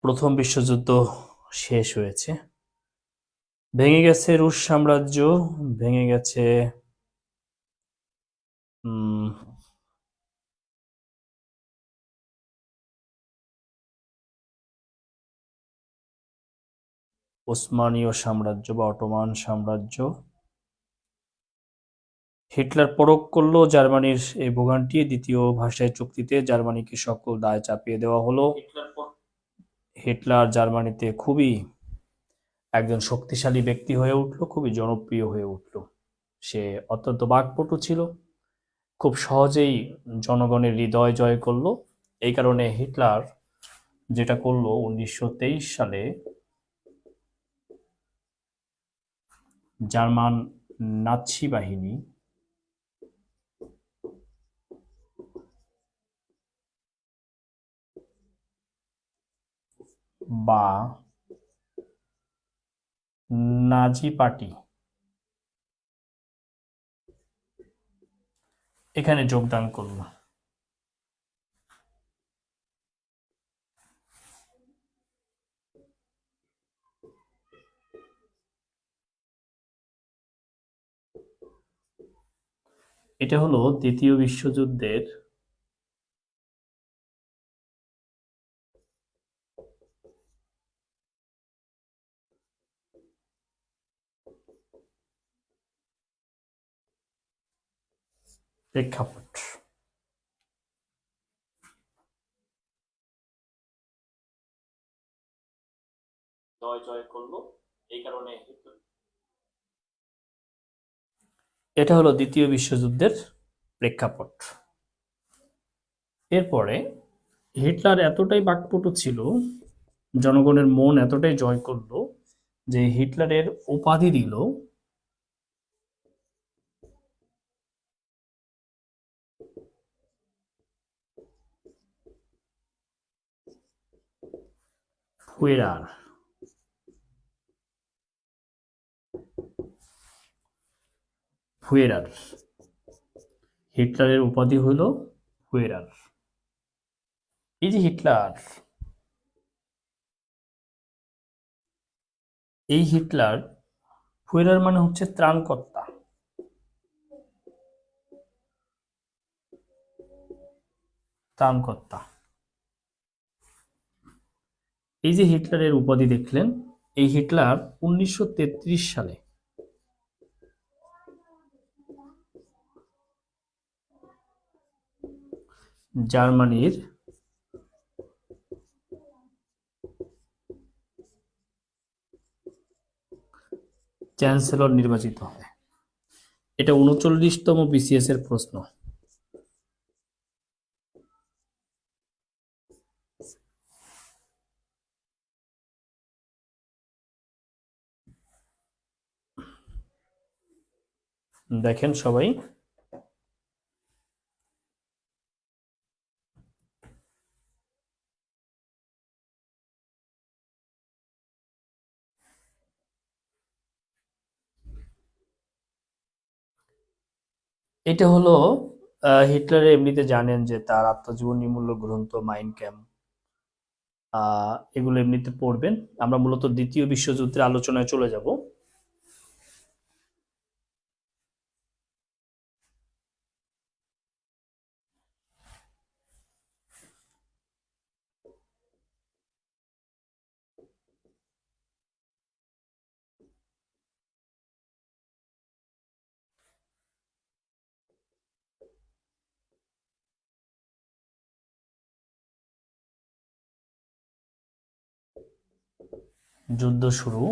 প্রথম বিশ্বযুদ্ধ শেষ হয়েছে, ভেঙে গেছে রুশ সাম্রাজ্য, ভেঙে গেছে উম, ওসমানীয় সাম্রাজ্য বা অটোমান সাম্রাজ্য। হিটলার পরখ করল জার্মানির এই ভোগান্তি। দ্বিতীয় ভার্সাই চুক্তিতে জার্মানিকে সকল দায় চাপিয়ে দেওয়া হলো। হিটলার জার্মানিতে খুবই একজন শক্তিশালী ব্যক্তি হয়ে উঠল, খুবই জনপ্রিয় হয়ে উঠল। সে অত্যন্ত বাকপটু ছিল, খুব সহজেই জনগণের হৃদয় জয় করলো। এই কারণে হিটলার যেটা করলো 1923 সালে জার্মান নাৎসি বাহিনী বা নাজি পার্টি এখানে যোগদান করলো। এটা হলো দ্বিতীয় বিশ্বযুদ্ধের প্রেক্ষাপট। জয় জয় করলো, এই কারণে এটা হলো দ্বিতীয় বিশ্বযুদ্ধের প্রেক্ষাপট। এরপরে হিটলার এতটাই বাকপটু ছিল, জনগণের মন এতটাই জয় করলো যে হিটলারের উপাধি দিল ফুয়েরার। ফুয়েরার হিটলারের উপাধি হল ফুয়েরার। এই যে হিটলার, এই হিটলার, ফুয়েরার মানে হচ্ছে ত্রাণকর্তা। ত্রাণকর্তা। এই যে হিটলারের উপাধি দেখলেন, এই হিটলার 1933 সালে জার্মানির চ্যান্সেলর নির্বাচিত হয়। এটা 39তম বিসিএস এর প্রশ্ন। দেখেন সবাই, এটা হলো হিটলারের, এমনিতে জানেন যে তার আত্মজীবনীমূলক গ্রন্থ মাইন ক্যাম্প, এগুলো এমনিতে পড়বেন। আমরা মূলত দ্বিতীয় বিশ্বযুদ্ধের আলোচনায় চলে যাব। যুদ্ধ শুরু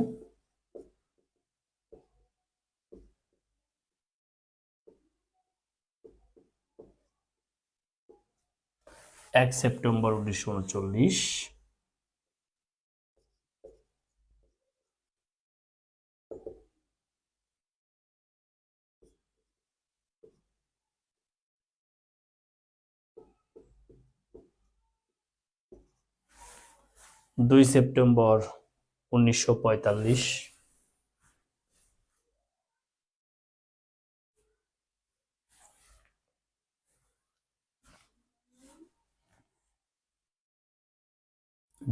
1 সেপ্টেম্বর 1939। 2 সেপ্টেম্বর 1945।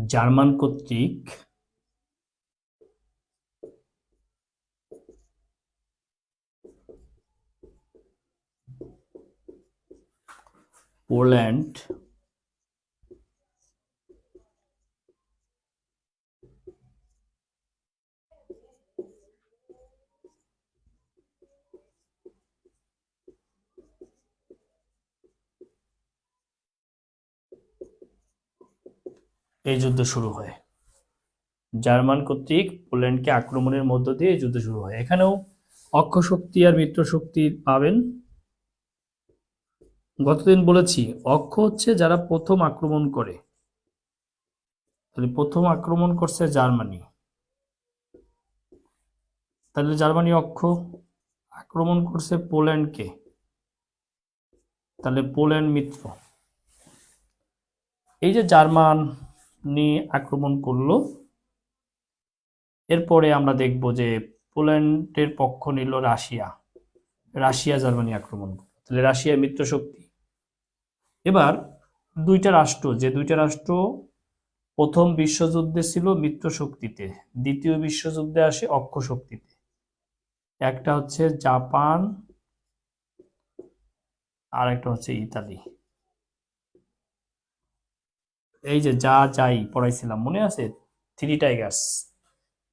জার্মান কর্তৃক পোল্যান্ড এই যুদ্ধ শুরু হয়। জার্মান কর্তৃক পোল্যান্ডকে আক্রমণের মধ্য দিয়ে এই যুদ্ধ শুরু হয়। এখানেও অক্ষ শক্তি আর মিত্র শক্তি পাবেন। গতদিন বলেছি অক্ষ হচ্ছে যারা প্রথম আক্রমণ করে, তাহলে প্রথম আক্রমণ করছে জার্মানি, তাহলে জার্মানি অক্ষ। আক্রমণ করছে পোল্যান্ডকে, তাহলে পোল্যান্ড মিত্র। এই যে জার্মানি আক্রমণ করলো, এরপরে আমরা দেখব যে পোল্যান্ডের পক্ষ নিল রাশিয়া। রাশিয়া জার্মানি আক্রমণ করলো, তাহলে রাশিয়া মিত্র শক্তি। এবার দুইটা রাষ্ট্র, যে দুইটা রাষ্ট্র প্রথম বিশ্বযুদ্ধে ছিল মিত্র শক্তিতে, দ্বিতীয় বিশ্বযুদ্ধে আসে অক্ষ শক্তিতে। একটা হচ্ছে জাপান আর একটা হচ্ছে ইতালি। এই যে যা যাই পড়াইছিলাম মনে আছে, থ্রি টাইগার্স,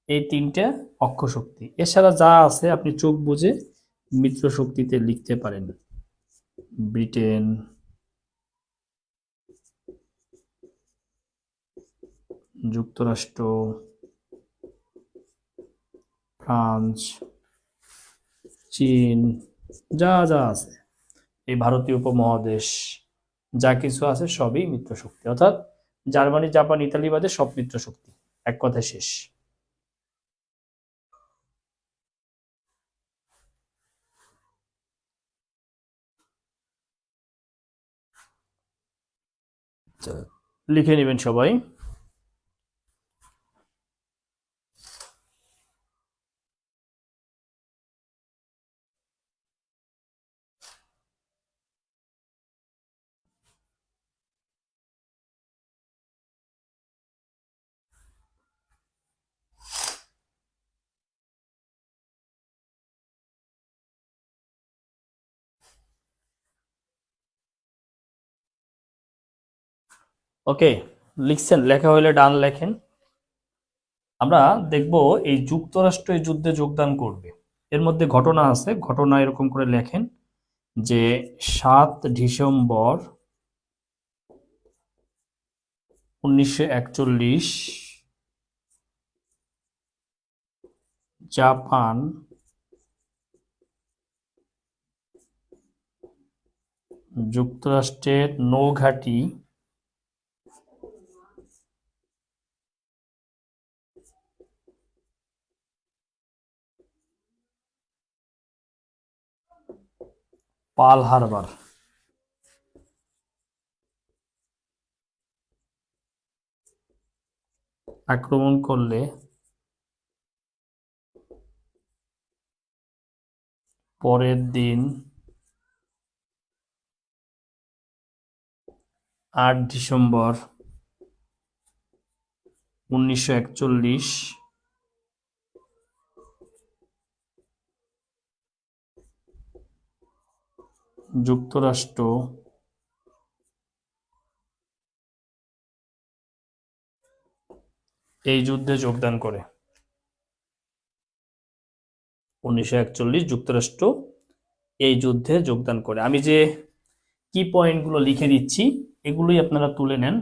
এই তিনটা অক্ষ শক্তি। এছাড়া যা আছে আপনি চোখ বুঝে মিত্র শক্তিতে লিখতে পারেন। ব্রিটেন, যুক্তরাষ্ট্র, ফ্রান্স, চীন, যা যা আছে, এই ভারতীয় উপমহাদেশ, যা কিছু আছে সবই মিত্র শক্তি। অর্থাৎ জার্মানি, জাপান, ইতালি বাদে সব মিত্র শক্তি, এক কথায় শেষ। লিখে নেবেন সবাই। ওকে, লিখছেন? লেখা হলে ডান লেখেন। আমরা দেখব এই যুক্তরাষ্ট্র এই যুদ্ধে যোগদান করবে, এর মধ্যে ঘটনা আছে। ঘটনা এরকম করে লেখেন যে 7 ডিসেম্বর 1941 জাপান যুক্তরাষ্ট্রের নৌঘাঁটি পার্ল হারবার আক্রমণ করলে পরের দিন 8 ডিসেম্বর 1941 যুক্তরাষ্ট্র এই যুদ্ধে যোগদান করে। 1941 যুক্তরাষ্ট্র এই যুদ্ধে যোগদান করে। আমি যে কি পয়েন্টগুলো লিখে দিচ্ছি এগুলোই আপনারা তুলে নেন।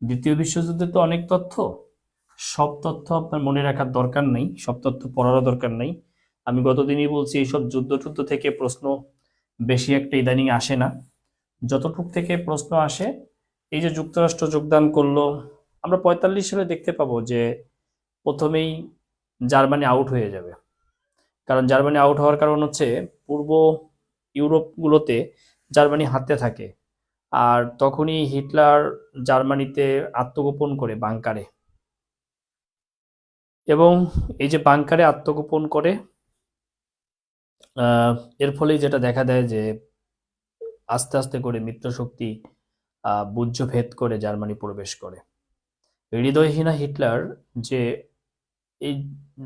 দ্বিতীয় বিশ্বযুদ্ধে তো অনেক তথ্য, সব তথ্য আপনার মনে রাখার দরকার নেই, সব তথ্য পড়ারও দরকার নেই। আমি গতদিনই বলছি এইসব যুদ্ধ টুদ্ধ থেকে প্রশ্ন বেশি একটা ইদানিং আসে না। যতটুক থেকে প্রশ্ন আসে, এই যে যুক্তরাষ্ট্র যোগদান করলো, আমরা 45 সালে দেখতে পাবো যে প্রথমেই জার্মানি আউট হয়ে যাবে। কারণ জার্মানি আউট হওয়ার কারণ হচ্ছে পূর্ব ইউরোপগুলোতে জার্মানি হাতে থাকে, আর তখনই হিটলার জার্মানিতে আত্মগোপন করে বাংকারে। এবং এই যে বাংকারে আত্মগোপন করে, এর ফলে যেটা দেখা দেয় যে আস্তে আস্তে করে মিত্রশক্তি বুদ্ধ ভেদ করে জার্মানি প্রবেশ করে। হৃদয়হীনা হিটলার যে এই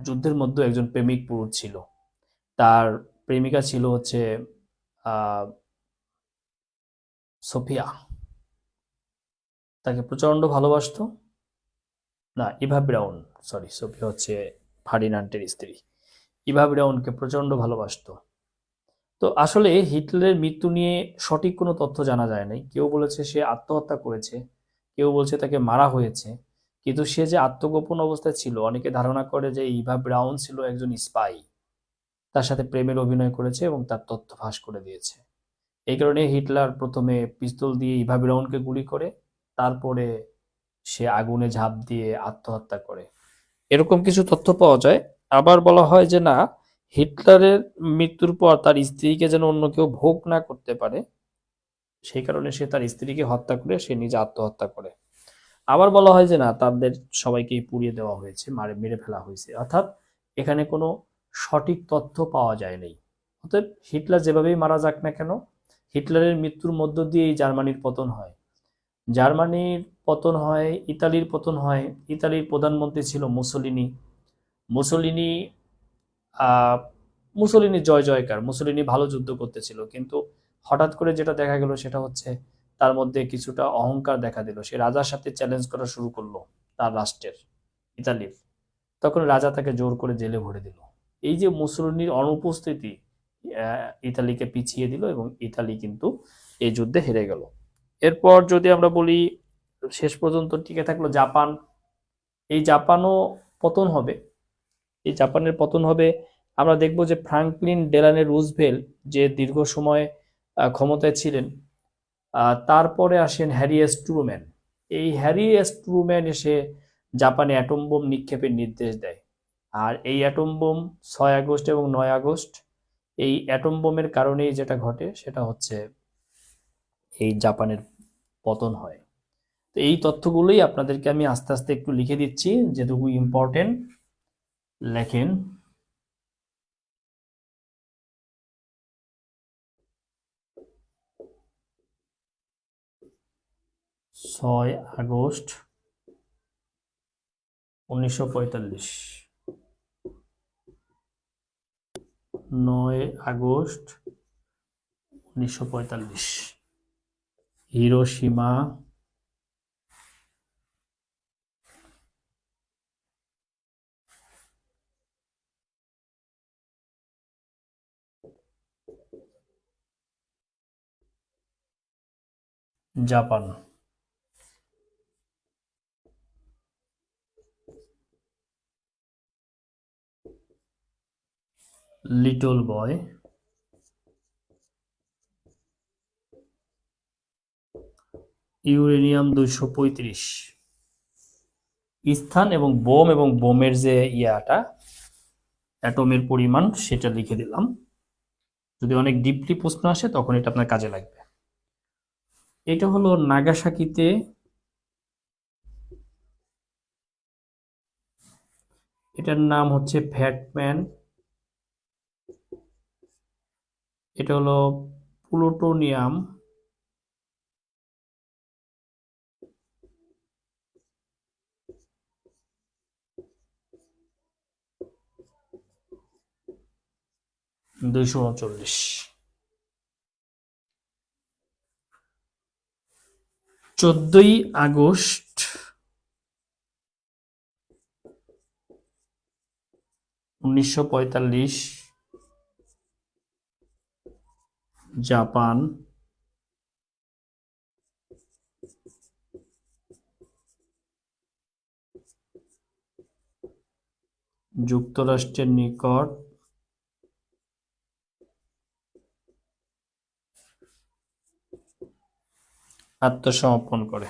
যুদ্ধের মধ্যে একজন প্রেমিক পুরুষ ছিল, তার প্রেমিকা ছিল হচ্ছে আহ সোফিয়া, তাকে প্রচন্ড ভালোবাসতো। না, ইভা ব্রাউন, সরি, সোফিয়া হচ্ছে ফার্ডিনান্ডের স্ত্রী। ইভা ব্রাউনকে প্রচন্ড ভালোবাসতো। তো আসলে হিটলারের মৃত্যু নিয়ে সঠিক কোনো তথ্য জানা যায় নাই। কেউ বলেছে সে আত্মহত্যা করেছে, কেউ বলছে তাকে মারা হয়েছে। কিন্তু সে যে আত্মগোপন অবস্থায় ছিল, অনেকে ধারণা করে যে ইভা ব্রাউন ছিল একজন স্পাই, তার সাথে প্রেমের অভিনয় করেছে এবং তার তথ্য ফাঁস করে দিয়েছে। এই কারণে হিটলার প্রথমে পিস্তল দিয়ে ইভা ব্রাউনকে গুলি করে, তারপরে সে আগুনে ঝাঁপ দিয়ে আত্মহত্যা করে, এরকম কিছু তথ্য পাওয়া যায়। আবার বলা হয় যে না, হিটলারের মৃত্যুর পর তার স্ত্রীকে যেন অন্য কেউ ভোগ না করতে পারে, সেই কারণে সে তার স্ত্রীকে হত্যা করে সে নিজে আত্মহত্যা করে। আবার বলা হয় যে না, তাদের সবাইকেই পুড়িয়ে দেওয়া হয়েছে, মেরে ফেলা হয়েছে। অর্থাৎ এখানে কোনো সঠিক তথ্য পাওয়া যায়নি। অতএব হিটলার যেভাবেই মারা যাক না কেন, হিটলারের মৃত্যুর মধ্য দিয়েই জার্মানির পতন হয়। জার্মানির পতন হয়, ইতালির পতন হয়। ইতালির প্রধানমন্ত্রী ছিল মুসোলিনি। মুসোলিনি আহ মুসোলিনি জয় জয়কার, মুসোলিনি ভালো যুদ্ধ করতেছিল, কিন্তু হঠাৎ করে যেটা দেখা গেল সেটা হচ্ছে তার মধ্যে কিছুটা অহংকার দেখা দিল। সে রাজার সাথে চ্যালেঞ্জ করা শুরু করলো তার রাষ্ট্রের, ইতালির। তখন রাজা তাকে জোর করে জেলে ভরে দিল। এই যে মুসোলিনির অনুপস্থিতি ইতালিকে পিছিয়ে দিল এবং ইতালি কিন্তু এই যুদ্ধে হেরে গেল। এরপর যদি আমরা বলি, শেষ পর্যন্ত টিকে থাকলো জাপান। এই জাপানও পতন হবে। এই জাপানের পতন হবে। আমরা দেখব যে ফ্রাঙ্কলিন ডেলানো রুজভেল্ট যে দীর্ঘ সময় ক্ষমতায় ছিলেন, তারপরে আসেন হ্যারি এস ট্রুম্যান। এই হ্যারি এস ট্রুম্যান এসে জাপানে অ্যাটম বোম নিক্ষেপের নির্দেশ দেয়। আর এই অ্যাটম বোম 6 আগস্ট এবং 9 আগস্ট, এই অ্যাটম বোমের কারণেই যেটা ঘটে সেটা হচ্ছে এই জাপানের পতন হয়। তো এই তথ্যগুলোই আপনাদেরকে আমি আস্তে আস্তে একটু লিখে দিচ্ছি, যেটুকু ইম্পর্টেন্ট। লেখেন, 6 August 1945, 9 August 1945, Hiroshima, Japan. Little boy, uranium 235, স্থান এবং বোমের যে ইয়াটা, অ্যাটমের পরিমাণ সেটা লিখে দিলাম। যদি অনেক ডিপলি প্রশ্ন আসে তখন এটা আপনার কাজে লাগবে। এটা হলো নাগাসাকিতে, এটার নাম হচ্ছে ফ্যাটম্যান। এটা হলো প্লুটোনিয়াম, 239। 14 August 1945, Japan. যুক্তরাষ্ট্রের নিকট আত্মসমর্পণ করে।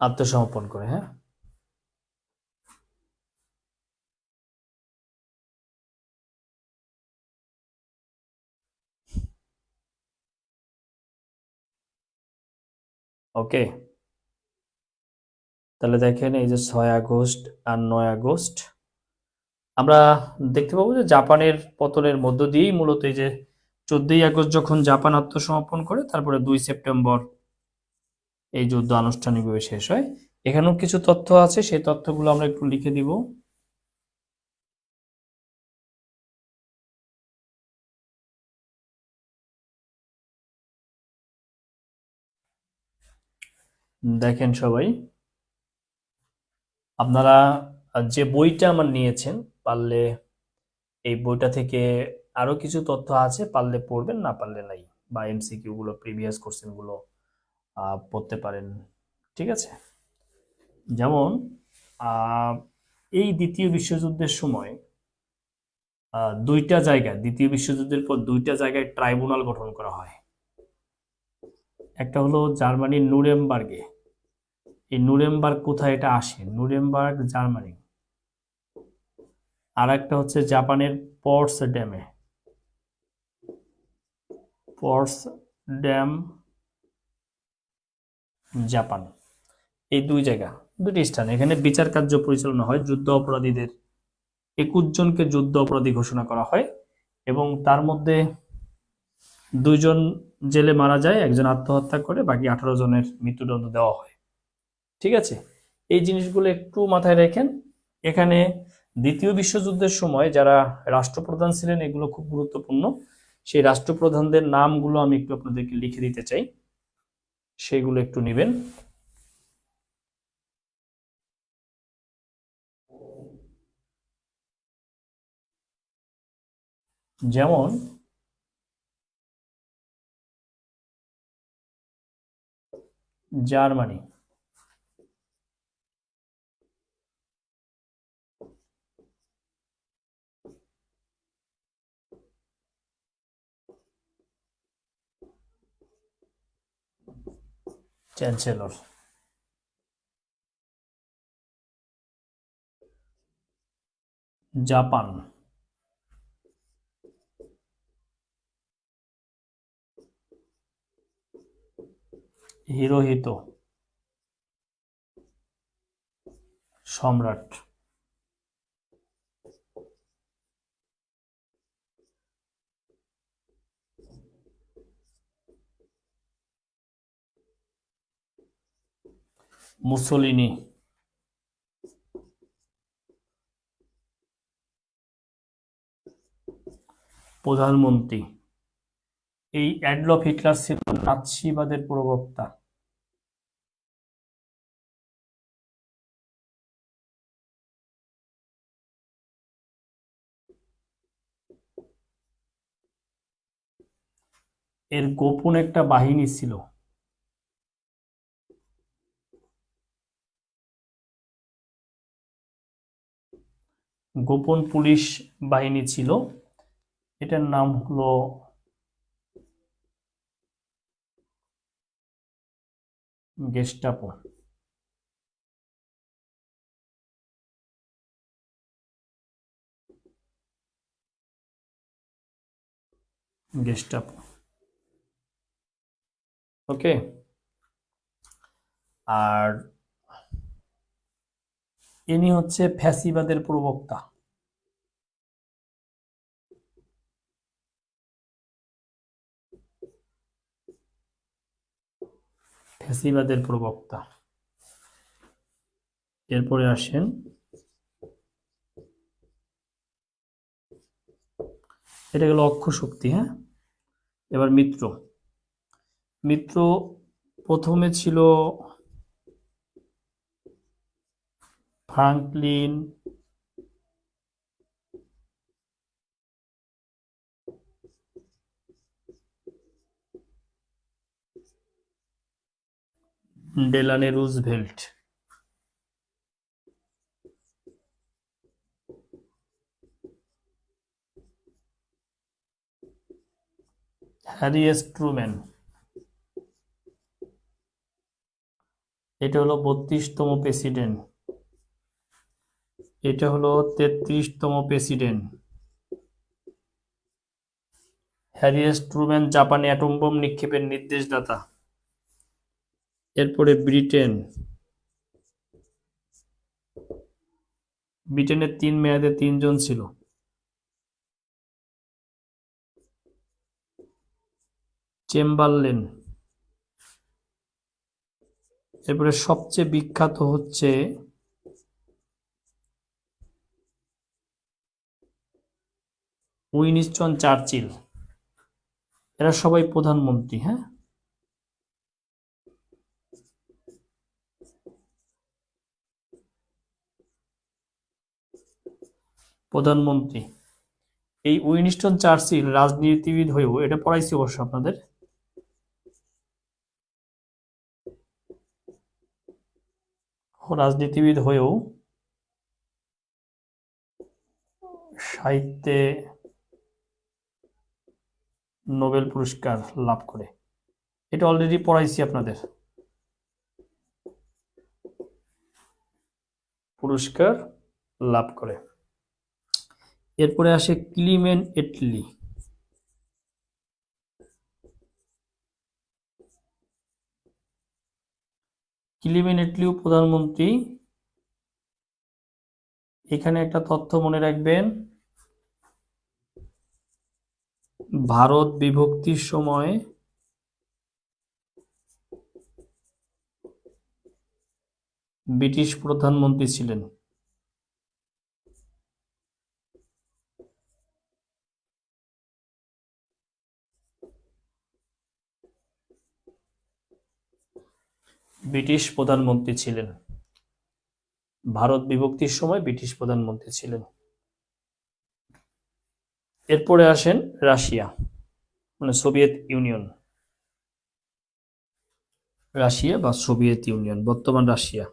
আত্মসমর্পণ করে, হ্যাঁ। ওকে, তাহলে দেখেন এই যে 6 আগস্ট আর 9 আগস্ট আমরা দেখতে পাবো যে জাপানের পতনের মধ্য দিয়েই মূলত এই যে 14ই আগস্ট যখন জাপান আত্মসমর্পণ করে, তারপরে 2 সেপ্টেম্বর এই যুদ্ধ আনুষ্ঠানিকভাবে শেষ হয়। এখানেও কিছু তথ্য আছে, সেই তথ্যগুলো আমরা একটু লিখে দিব। দেখেন সবাই, আপনারা যে বইটা আমার নিয়েছেন, পারলে এই বইটা থেকে আরো কিছু তথ্য আছে, পারলে পড়বেন, না পারলে নাই, বা এমসিকিউ গুলো, প্রিভিয়াস কোশ্চেন গুলো পড়তে পারেন। ঠিক আছে, যেমন আহ, এই দ্বিতীয় বিশ্বযুদ্ধের সময় দুইটা জায়গায়, দ্বিতীয় বিশ্বযুদ্ধের পর দুইটা জায়গায় ট্রাইব্যুনাল গঠন করা হয়। একটা হলো জার্মানির নুরেমবার্গে। এই নুরেমবার্গ কোথায়, এটা আসে নুরেমবার্গ জার্মানি। আর একটা হচ্ছে জাপানের পটসড্যামে, পটসড্যাম জাপান। এই দুই জায়গা, দুটি স্থান, এখানে বিচার কার্য পরিচালনা হয়। যুদ্ধ অপরাধীদের 21 জনকে যুদ্ধ অপরাধী ঘোষণা করা হয়, এবং তার মধ্যে 2 জন জেলে মারা যায়, একজন আত্মহত্যা করে, বাকি 18 জনের মৃত্যুদণ্ড দেওয়া হয়। ঠিক আছে, এই জিনিসগুলো একটু মাথায় রাখেন। এখানে দ্বিতীয় বিশ্বযুদ্ধের সময় যারা রাষ্ট্রপ্রধান ছিলেন, এগুলো খুব গুরুত্বপূর্ণ। সেই রাষ্ট্রপ্রধানদের নামগুলো আমি একটু আপনাদেরকে লিখে দিতে চাই, সেইগুলো একটু নেবেন। যেমন জার্মানি, চ্যান্সেলর। জাপান, হিরোহিতো, সম্রাট। মুসোলিনি, প্রধানমন্ত্রী। এই অ্যাডলফ হিটলার ছিল নাৎসিবাদের প্রবক্তা। এর গোপন একটা বাহিনী ছিল, গোপন পুলিশ বাহিনী ছিল, এটার নাম হলো গেস্টাপো। গেস্টাপো, ওকে। আর ইনি হচ্ছে ফ্যাসিবাদের প্রবক্তা। ফ্যাসিবাদের প্রবক্তা। এরপরে আসেন, এটা গেল অক্ষ শক্তি, হ্যাঁ। এবার মিত্র। মিত্র প্রথমে ছিল Franklin Delano Roosevelt. Harry S Truman. এটা হলো 32তম প্রেসিডেন্ট। এটা হলো 33তম প্রেসিডেন্ট। হ্যারি এস ট্রুম্যান জাপানে অ্যাটম বোম নিক্ষেপের নির্দেশদাতা। এরপরে ব্রিটেনের 3 মেয়াদে 3 জন ছিল। চেম্বারলেন। এরপরে সবচেয়ে বিখ্যাত হচ্ছে উইনস্টন চার্চিল। এরা সবাই প্রধানমন্ত্রী। হ্যাঁ, প্রধানমন্ত্রী। এই উইনস্টন চার্চিল রাজনীতিবিদ হয়েও, এটা পড়াইছি অবশ্য আপনাদের, রাজনীতিবিদ হয়েও সাহিত্যে নোবেল পুরস্কার লাভ করে। এটা অলরেডি পড়াইছি আপনাদের। পুরস্কার লাভ করে। এরপরে আসে ক্লিমেন এটলি। ক্লিমেন এটলিও প্রধানমন্ত্রী। এখানে একটা তথ্য মনে রাখবেন, ভারত বিভক্তির সময় ব্রিটিশ প্রধানমন্ত্রী ছিলেন। ব্রিটিশ প্রধানমন্ত্রী ছিলেন, ভারত বিভক্তির সময় ব্রিটিশ প্রধানমন্ত্রী ছিলেন। এরপরে আসেন রাশিয়া, মানে সোভিয়েত ইউনিয়ন। রাশিয়া বা সোভিয়েত ইউনিয়ন, বর্তমান রাশিয়া।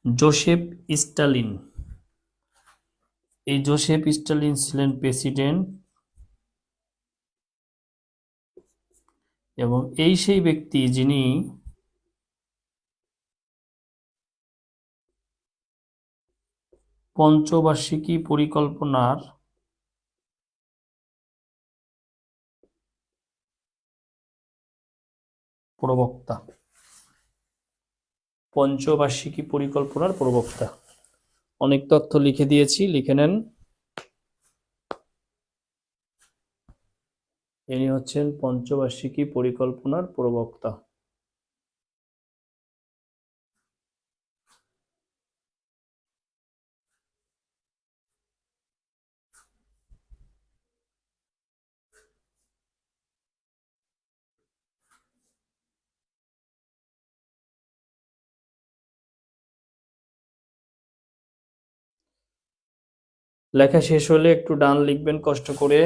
Joseph Stalin. এই জোসেফ স্টালিন ছিলেন প্রেসিডেন্ট, এবং এই সেই ব্যক্তি যিনি পঞ্চবার্ষিকী পরিকল্পনার প্রবক্তা। পঞ্চবার্ষিকী পরিকল্পনার প্রবক্তা। অনেক তথ্য লিখে দিয়েছি, লিখে নেন। ইনি হচ্ছেন পঞ্চবার্ষিকী পরিকল্পনার প্রবক্তা। লেখা শেষ হলে একটু ডান লিখবেন কষ্ট করে।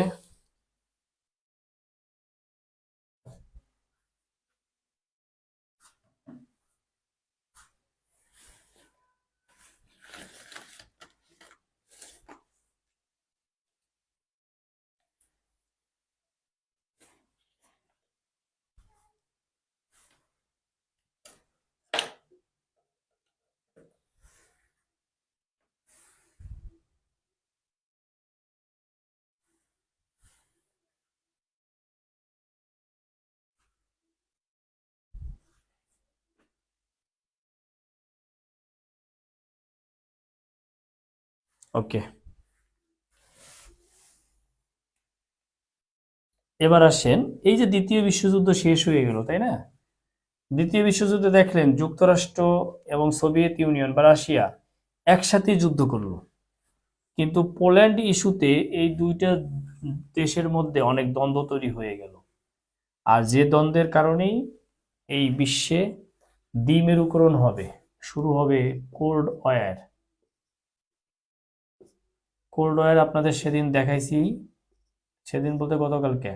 ওকে, এবার আসেন, এই যে দ্বিতীয় বিশ্বযুদ্ধ শেষ হয়ে গেল, তাই না? দ্বিতীয় বিশ্বযুদ্ধে দেখলেন যুক্তরাষ্ট্র এবং সোভিয়েত ইউনিয়ন বা রাশিয়া একসাথে যুদ্ধ করলো, কিন্তু পোল্যান্ড ইস্যুতে এই দুইটা দেশের মধ্যে অনেক দ্বন্দ্ব তৈরি হয়ে গেল। আর যে দ্বন্দ্বের কারণেই এই বিশ্বে দ্বিমেরুকরণ হবে, শুরু হবে কোল্ড ওয়ার। কোল্ড ওয়ার আপনাদের সেদিন দেখাইছি, সেদিন বলতে গতকালকে।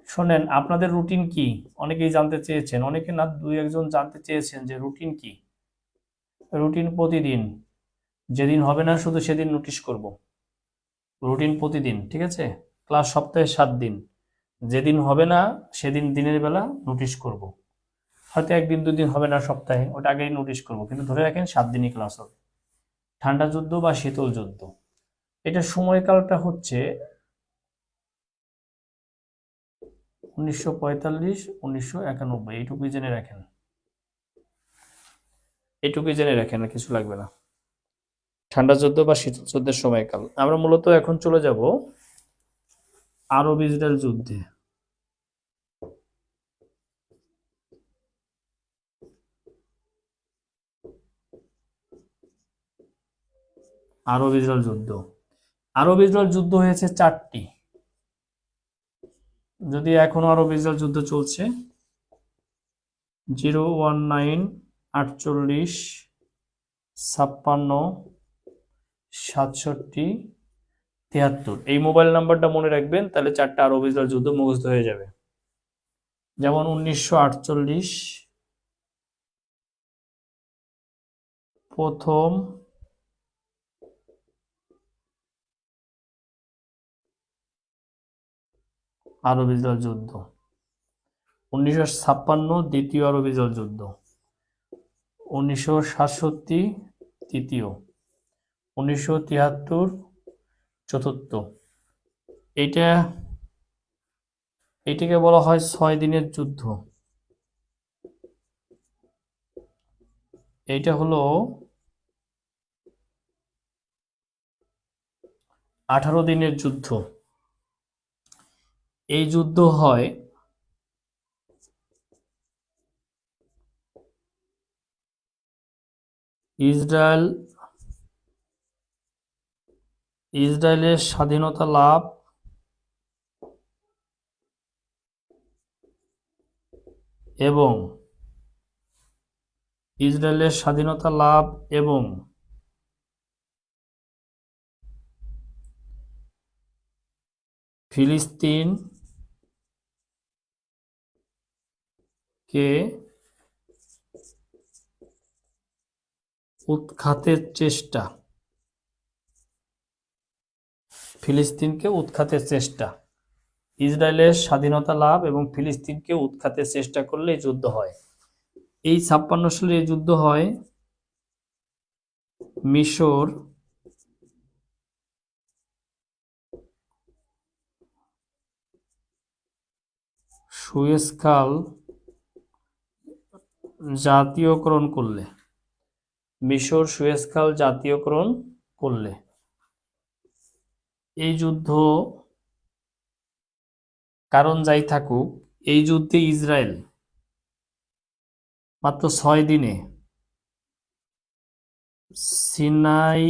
শোনেন, আপনাদের রুটিন কি? অনেকেই জানতে চেয়েছেন, অনেকে না, দুই একজন জানতে চেয়েছেন যে রুটিন কি। রুটিন প্রতিদিন, যেদিন হবে না শুধু সেদিন নোটিশ করব। রুটিন প্রতিদিন, ঠিক আছে? ক্লাস সপ্তাহে 7 দিন, যেদিন হবে না সেদিন দিনের বেলা নোটিশ করব। হয়তো একদিন দুদিন হবে না, সপ্তাহে, ওটা আগেই নোটিশ করবো, কিন্তু ধরে রাখেন 7 দিনই ক্লাস হবে। ঠান্ডা যুদ্ধ বা শীতল যুদ্ধ, এটার সময়কালটা হচ্ছে 1945, 1991, এইটুকুই জেনে রাখেন, এটুকুই জেনে রাখেন, আর কিছু লাগবে না। ঠান্ডা যুদ্ধ বা শীতল যুদ্ধের সময়কাল। আমরা মূলত এখন চলে যাব আরব ইসরায়েল যুদ্ধে। আরব ইসরায়েল যুদ্ধ, আরব ইসরায়েল যুদ্ধ হয়েছে 4টি, যদি এখনো আরব ইসরায়েল যুদ্ধ চলছে। 019, 48, 56, 67, 73, এই মোবাইল নাম্বারটা মনে রাখবেন, তাহলে 4টা আরব ইসরায়েল যুদ্ধ মুখস্থ হয়ে যাবে। যেমন 1948 প্রথম আরব ইসরায়েল যুদ্ধ, 1956 দ্বিতীয় আরব ইসরায়েল যুদ্ধ, 1967 তৃতীয়, 1973 চতুর্থ। এইটা এইটাকে বলা হয় 6 দিনের যুদ্ধ। এইটা হলো 18 দিনের যুদ্ধ। এই যুদ্ধ হয় ইসরায়েলের স্বাধীনতা লাভ এবং ফিলিস্তিনকে উৎখাতের চেষ্টা, ইসরায়েলের স্বাধীনতা লাভ এবং ফিলিস্তিনকে উৎখাতের চেষ্টা করলে এই যুদ্ধ হয়। এই 56 সালে এই যুদ্ধ হয় মিশর, সুয়েজ খাল জাতীয়করণ করলে। এই যুদ্ধ, কারণ যাই থাকুক, এই যুদ্ধে ইসরায়েল মাত্র 6 দিনে সিনাই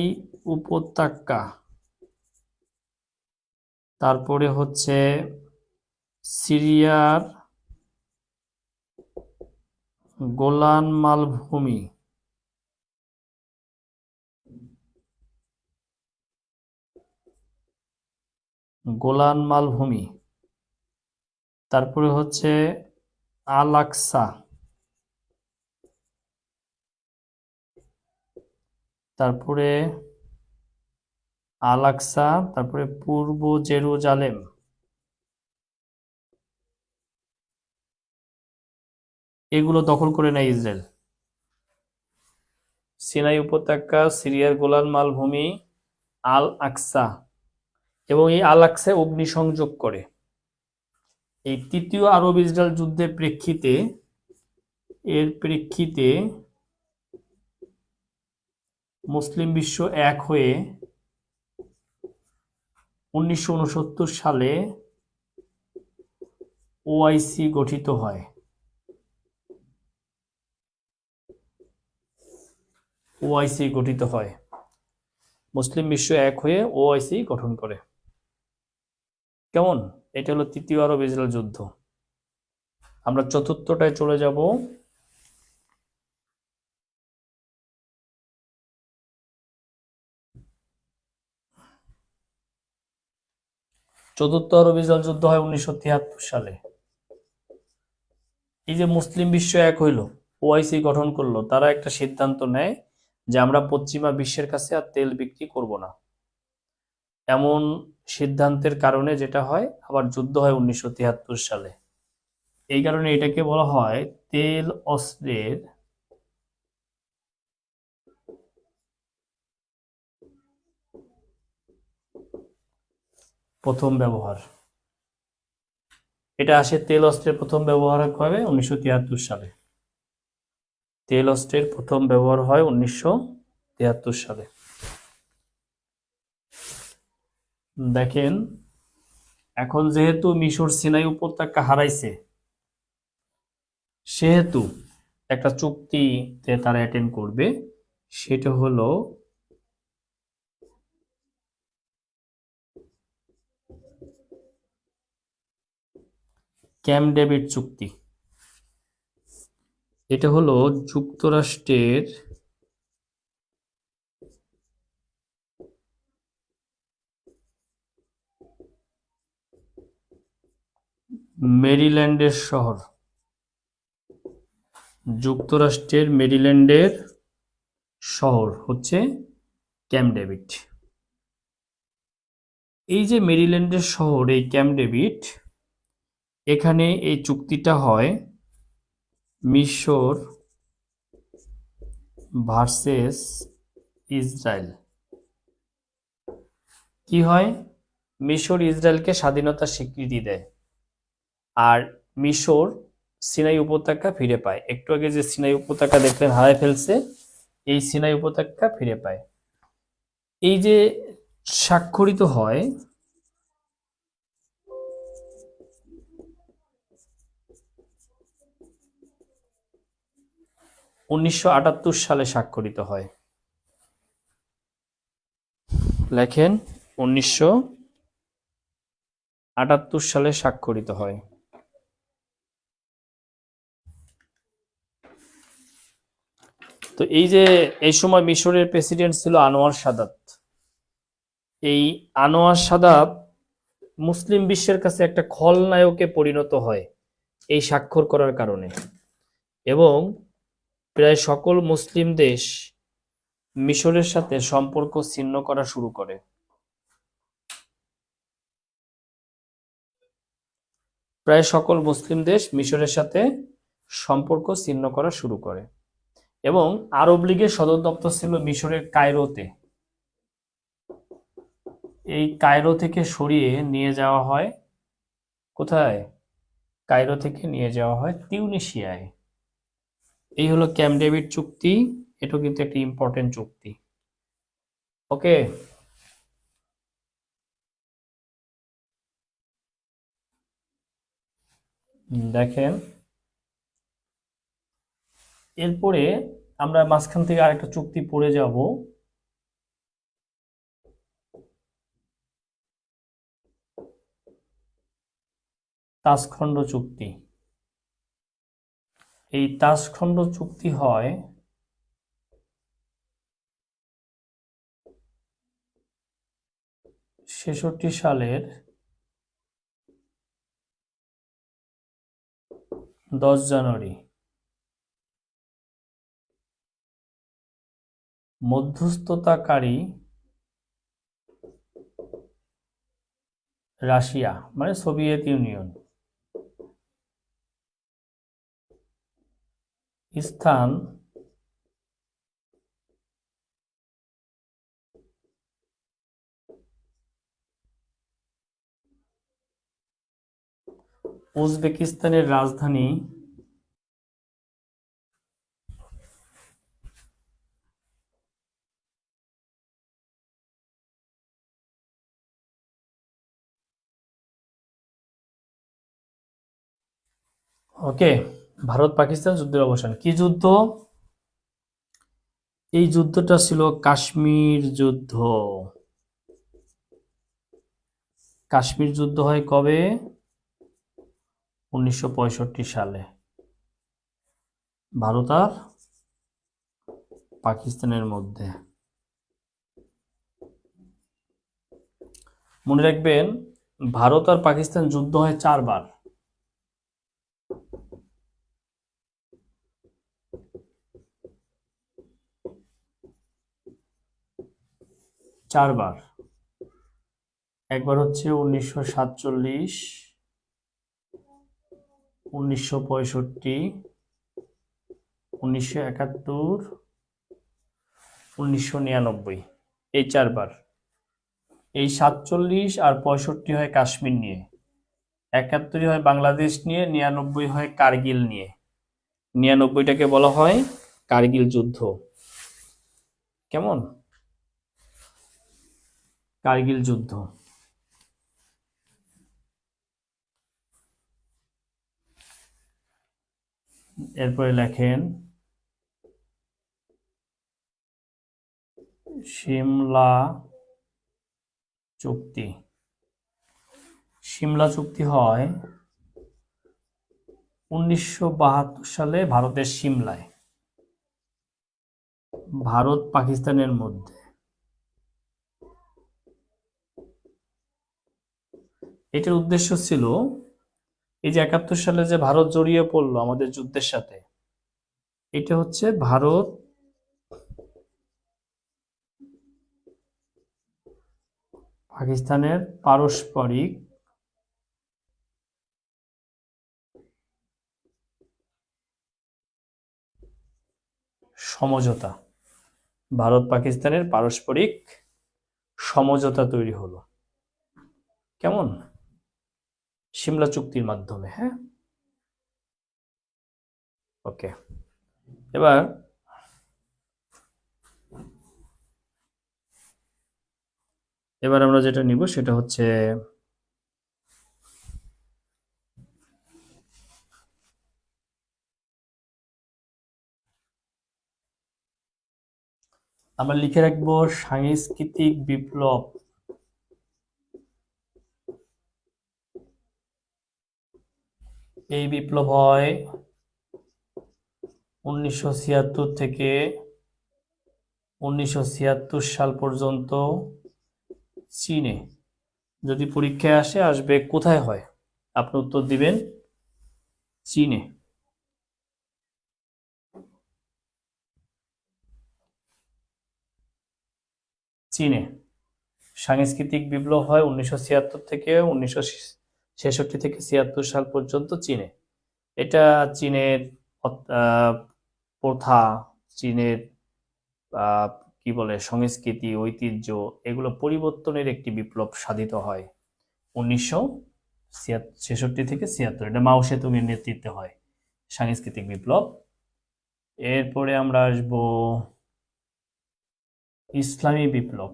উপত্যকা, তারপরে হচ্ছে সিরিয়ার গোলান মালভূমি, তারপরে হচ্ছে আল আকসা, তারপরে পূর্ব জেরুজালেম, এগুলো দখল করে নেয় ইসরায়েল। সিনাই উপত্যকা, সিরিয়ার গোলান মালভূমি, আল আকসা, এবং এই আল আকসায় অগ্নিসংযোগ করে। এই তৃতীয় আরব ইসরায়েল যুদ্ধের প্রেক্ষিতে মুসলিম বিশ্ব এক হয়ে 1969 সালে ওআইসি গঠিত হয়। মুসলিম বিশ্ব এক হয়ে ওআইসি গঠন করে। কেমন? এটা হলো তৃতীয় আরব ইসরায়েল যুদ্ধ। আমরা চতুর্থটায় চলে যাব। চতুর্থ আরব ইসরায়েল যুদ্ধ হয় 1973 সালে। এই যে মুসলিম বিশ্ব এক হইল, ওআইসি গঠন করলো, তারা একটা সিদ্ধান্ত নেয় যে আমরা পশ্চিমা বিশ্বের কাছে আর তেল বিক্রি করব না। এমন সিদ্ধান্তের কারণে যেটা হয়, আবার যুদ্ধ হয় 1973 সালে। এই কারণে এটাকে বলা হয় তেল অস্ত্রের প্রথম ব্যবহার। এটা আসে তেল অস্ত্রের প্রথম ব্যবহার হবে 1973 সালে। তেল অস্ত্রের প্রথম ব্যবহার হয় 1973 সালে। দেখেন, এখন যেহেতু মিশর সিনাই উপত্যকা হারাইছে, সেহেতু একটা চুক্তিতে তারা অ্যাটেন্ড করবে, সেটা হলো ক্যাম্প ডেভিড চুক্তি। এটা হলো যুক্তরাষ্ট্রের মেরিল্যান্ডের শহর, যুক্তরাষ্ট্রের মেরিল্যান্ডের শহর হচ্ছে ক্যাম্প ডেভিড। এই যে মেরিল্যান্ডের শহর, এই ক্যাম্প ডেভিড, এখানে এই চুক্তিটা হয় মিশর ভার্সেস ইসরায়েল। কি হয়? মিশর ইসরায়েলকে স্বাধীনতার স্বীকৃতি দেয়, আর মিশর সিনাই উপত্যকা ফিরে পায়। একটু আগে যে সিনাই উপত্যকা দেখলেন হারায় ফেলছে, এই সিনাই উপত্যকা ফিরে পায়। এই যে স্বাক্ষরিত হয় 1978 সালে স্বাক্ষরিত হয়। লেখেন 1978 সালে স্বাক্ষরিত হয়। তো এই যে এই সময় মিশরের প্রেসিডেন্ট ছিল আনোয়ার সাদাত। এই আনোয়ার সাদাত মুসলিম বিশ্বের কাছে একটা খলনায়কে পরিণত হয় এই স্বাক্ষর করার কারণে, এবং প্রায় সকল মুসলিম দেশ মিশরের সাথে সম্পর্ক ছিন্ন করা শুরু করে। প্রায় সকল মুসলিম দেশ মিশরের সাথে সম্পর্ক ছিন্ন করা শুরু করে, এবং আরব লীগের সদর দপ্তর ছিল মিশরের কায়রোতে। এই কায়রো থেকে সরিয়ে নিয়ে যাওয়া হয় কোথায়? কায়রো থেকে নিয়ে যাওয়া হয় তিউনিসিয়ায়। এই হলো ক্যাম্প ডেভিড চুক্তি। এটা কিন্তু একটা ইম্পর্টেন্ট চুক্তি। ওকে, দেখেন, এরপরে আমরা মাঝখান থেকে আরেকটা চুক্তি পড়ে যাব, তাজখণ্ড চুক্তি। এই তাজখণ্ড চুক্তি হয় 1966 সালের 10 জানুয়ারি। মধ্যস্থতাকারী রাশিয়া, মানে সোভিয়েত ইউনিয়ন। স্থান উজবেকিস্তানের রাজধানী ওকে। ভারত পাকিস্তান যুদ্ধের অবসান। কি যুদ্ধ? এই যুদ্ধটা ছিল কাশ্মীর যুদ্ধ। কাশ্মীর যুদ্ধ হয় কবে? 1965 সালে, ভারত আর পাকিস্তানের মধ্যে। মনে রাখবেন, ভারত আর পাকিস্তান যুদ্ধ হয় 4 বার। একবার হচ্ছে 1947, 1965, 1971, 1999, এই 4 বার। এই 47 আর 65 হয় কাশ্মীর নিয়ে, 71 হয় বাংলাদেশ নিয়ে, 99 হয় কার্গিল নিয়ে। 99টাকে বলা হয় কার্গিল যুদ্ধ। কেমন? কার্গিল যুদ্ধ। এরপরে লেখেন সিমলা চুক্তি। সিমলা চুক্তি হয় 1972 সালে ভারতের সিমলায়, ভারত পাকিস্তানের মধ্যে। এটার উদ্দেশ্য ছিল, এই যে 71 সালে যে ভারত জড়িয়ে পড়লো আমাদের যুদ্ধের সাথে, এটা হচ্ছে ভারত পাকিস্তানের পারস্পরিক সমঝোতা। ভারত পাকিস্তানের পারস্পরিক সমঝোতা তৈরি হলো। কেমন? সিমলা চুক্তির মাধ্যমে। হ্যাঁ, ওকে। এবার আমরা যেটা নিব সেটা হচ্ছে আমরা লিখে রাখবো সাংস্কৃতিক বিপ্লব। এই বিপ্লব হয় 1976 থেকে 1976 সাল পর্যন্ত চীনে। যদি পরীক্ষায় আসবে কোথায় হয়, আপনি উত্তর দিবেন চীনে। চীনে সাংস্কৃতিক বিপ্লব হয় 1976 থেকে 1966 থেকে 76 সাল পর্যন্ত চীনে। এটা চীনের প্রথা, চীনের কি বলে সংস্কৃতি, ঐতিহ্য, এগুলো পরিবর্তনের একটি বিপ্লব সাধিত হয় 1966 থেকে 76। এটা মাও সেতুংয়ের নেতৃত্বে হয় সাংস্কৃতিক বিপ্লব। এরপরে আমরা আসব ইসলামী বিপ্লব।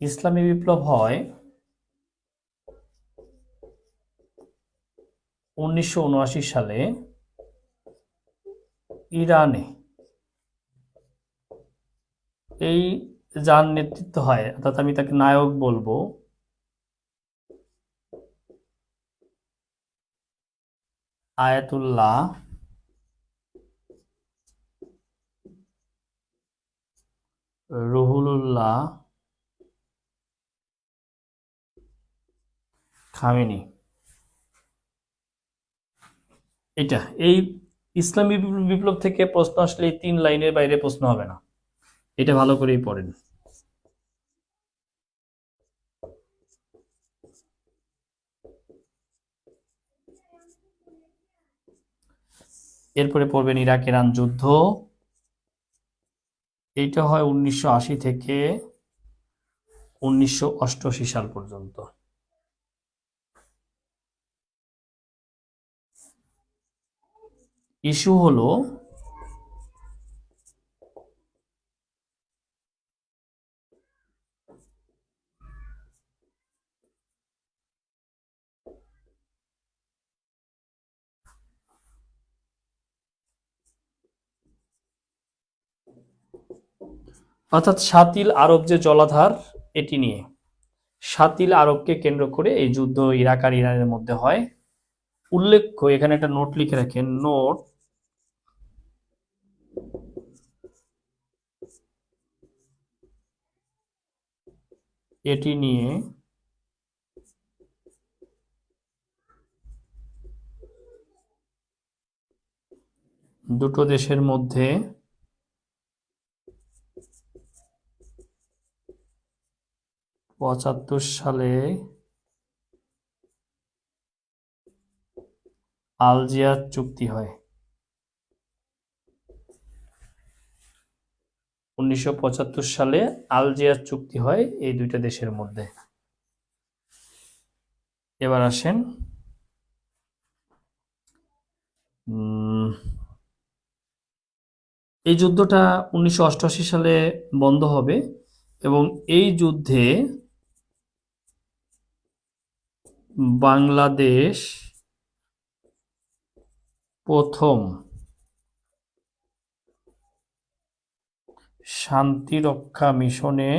ইসলামী বিপ্লব হয় 1979 সালে ইরানে। এই যার নেতৃত্ব হয়, অর্থাৎ আমি তাকে নায়ক বলবো, আয়াতুল্লাহ রুহুল্লাহ খামেনি। এটা এই ইসলামী বিপ্লব থেকে প্রশ্ন আসলে এই 3 লাইনের বাইরে প্রশ্ন হবে না, এটা ভালো করেই পড়েন। এরপরে পড়বেন ইরাক ইরান যুদ্ধ। এইটা হয় 1980 থেকে 1988 সাল পর্যন্ত। ইস্যু হলো অর্থাৎ শাতিল আরব যে জলাধার, এটি নিয়ে। শাতিল আরবকে কেন্দ্র করে এই যুদ্ধ ইরাক আর ইরানের মধ্যে হয়। উল্লেখ্য, এখানে একটা নোট লিখে রাখেন, নোট, এটি নিয়ে দুটো দেশের মধ্যে '75 সালে আলজিয়ার চুক্তি হয় 1975 সালে আলজিয়ার চুক্তি হয় এই দুইটা দেশের মধ্যে। এবার আসেন এই যুদ্ধটা 1988 সালে বন্ধ হবে এবং এই যুদ্ধে বাংলাদেশ প্রথম শান্তিরক্ষা মিশনে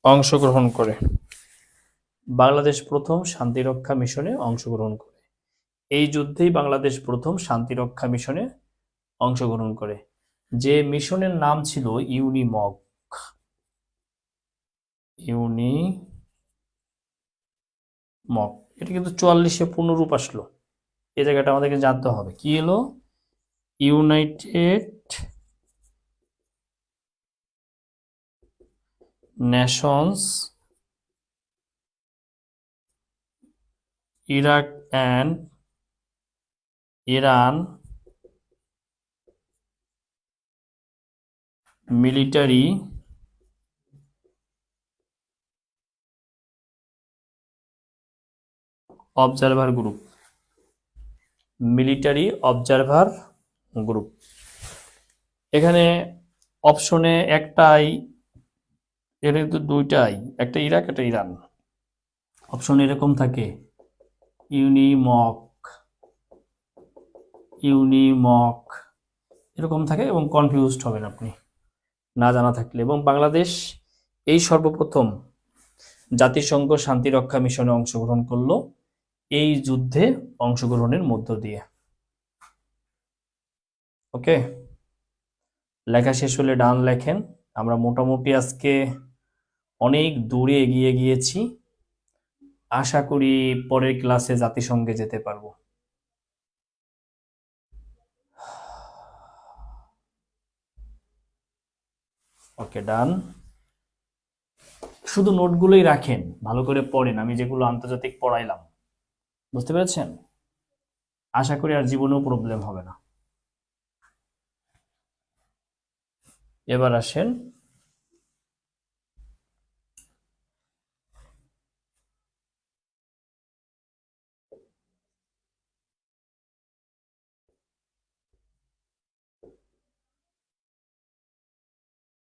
অংশগ্রহণ করে। বাংলাদেশ প্রথম শান্তিরক্ষা মিশনে অংশগ্রহণ করে। এই যুদ্ধেই বাংলাদেশ প্রথম শান্তিরক্ষা মিশনে অংশগ্রহণ করে, যে মিশনের নাম ছিল ইউনিমক। এটা কিন্তু 44-এ পূর্ণরূপ আসলো। এই জায়গাটা আমাদেরকে জানতে হবে কি এলো, United Nations Iraq and Iran military observer group. Military observer group. এখানে অপশনে একটাই, এখানে কিন্তু দুইটাই, একটা ইরাক একটা ইরান। অপশন এরকম থাকে ইউনিমক এরকম থাকে এবং কনফিউজড হবেন আপনি না জানা থাকলে। এবং বাংলাদেশ এই সর্বপ্রথম জাতিসংঘ শান্তিরক্ষা মিশনে অংশগ্রহণ করলো এই যুদ্ধে অংশগ্রহণের মধ্য দিয়ে। ওকে, লেখা শেষ হলে ডান লেখেন। আমরা মোটামুটি আজকে অনেক দূরে এগিয়ে গিয়েছি, আশা করি পরের ক্লাসে জাতিসংঘে যেতে পারবো। ওকে, ডান। শুধু নোটগুলোই রাখেন, ভালো করে পড়েন, আমি যেগুলো আন্তর্জাতিক পড়াইলাম। বুঝতে পেরেছেন? আশা করি আর জীবনেও প্রবলেম হবে না। এবার আসেন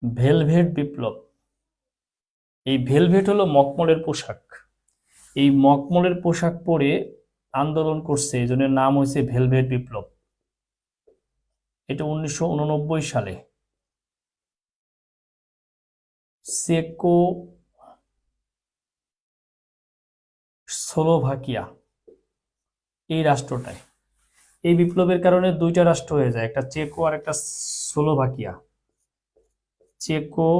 ভেলভেট বিপ্লব। এই ভেলভেট হলো মখমলের পোশাক। এই মখমলের পোশাক পরে আন্দোলন করছে, এই জন্য নাম হয়েছে ভেলভেট বিপ্লব। এটা 1989 সালে চেকো স্লোভাকিয়া এই রাষ্ট্রটায়, এই বিপ্লবের কারণে দুইটা রাষ্ট্র হয়ে যায়, একটা চেকো আর একটা স্লোভাকিয়া। চেকো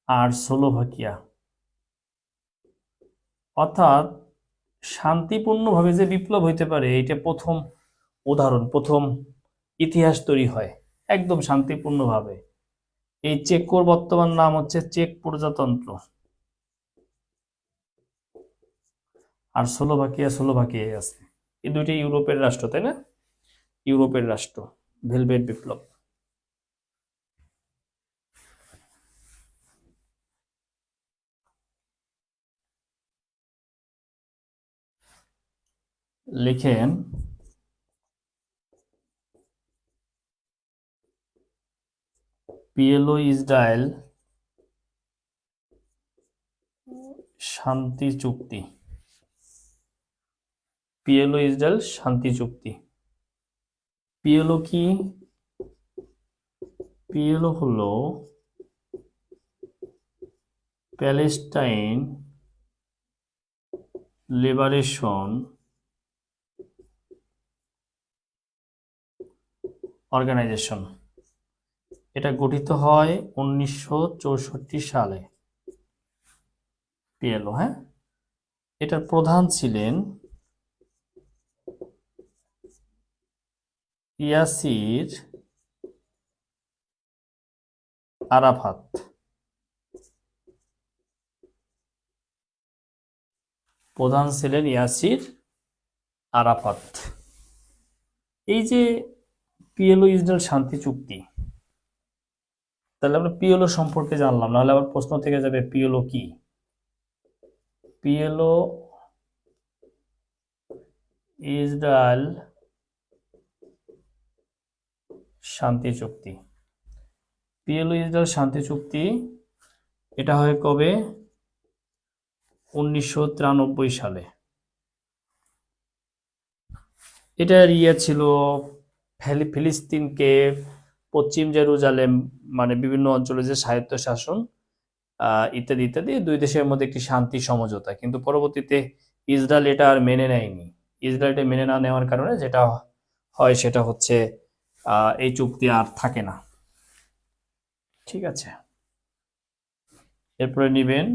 আর স্লোভাকিয়া, অর্থাৎ শান্তিপূর্ণভাবে যে বিপ্লব হইতে পারে এটা প্রথম উদাহরণ, প্রথম ইতিহাস তৈরি হয় একদম শান্তিপূর্ণভাবে। এই চেকোর বর্তমান নাম হচ্ছে চেক প্রজাতন্ত্র, আর স্লোভাকিয়ায় আছে। এই দুইটি ইউরোপের রাষ্ট্র, তাই না? ইউরোপের রাষ্ট্র। ভেলভেট বিপ্লব। লিখেন পিএলও ইসরায়েল শান্তি চুক্তি। পিএলও ইসরায়েল শান্তি চুক্তি। পিএলও কি? পিএলও হলো প্যালেস্টাইন লিবারেশন অর্গানাইজেশন। এটা গঠিত হয় 1964 সালে। পিএলও, হ্যাঁ। এটার প্রধান ছিলেন ইয়াসির আরাফাত। প্রধান ছিলেন ইয়াসির আরাফাত। এই যে পিএলও ইসরায়েল শান্তি চুক্তি, তাহলে আমরা পিএলও সম্পর্কে জানলাম, নাহলে আবার প্রশ্ন থেকে যাবে পিএলও কি। পিএলও ইসরায়েল শান্তি চুক্তি, পিএলও ইসরায়েল শান্তি চুক্তি এটা হয় কবে? 1993 সালে। এটার ছিল ফিলিস্তিনকে পশ্চিম জেরুজালেম মানে বিভিন্ন অঞ্চলে যে স্বায়ত্তশাসন ইত্যাদি ইত্যাদি, দুই দেশের মধ্যে একটি শান্তি সমঝোতা। কিন্তু পরবর্তীতে ইসরায়েল এটা আর মেনে নেয়নি। ইসরায়েল এটা মেনে না নেওয়ার কারণে যেটা হয় সেটা হচ্ছে এই চুক্তি আর থাকে না। ঠিক আছে, এরপরে নিবেন,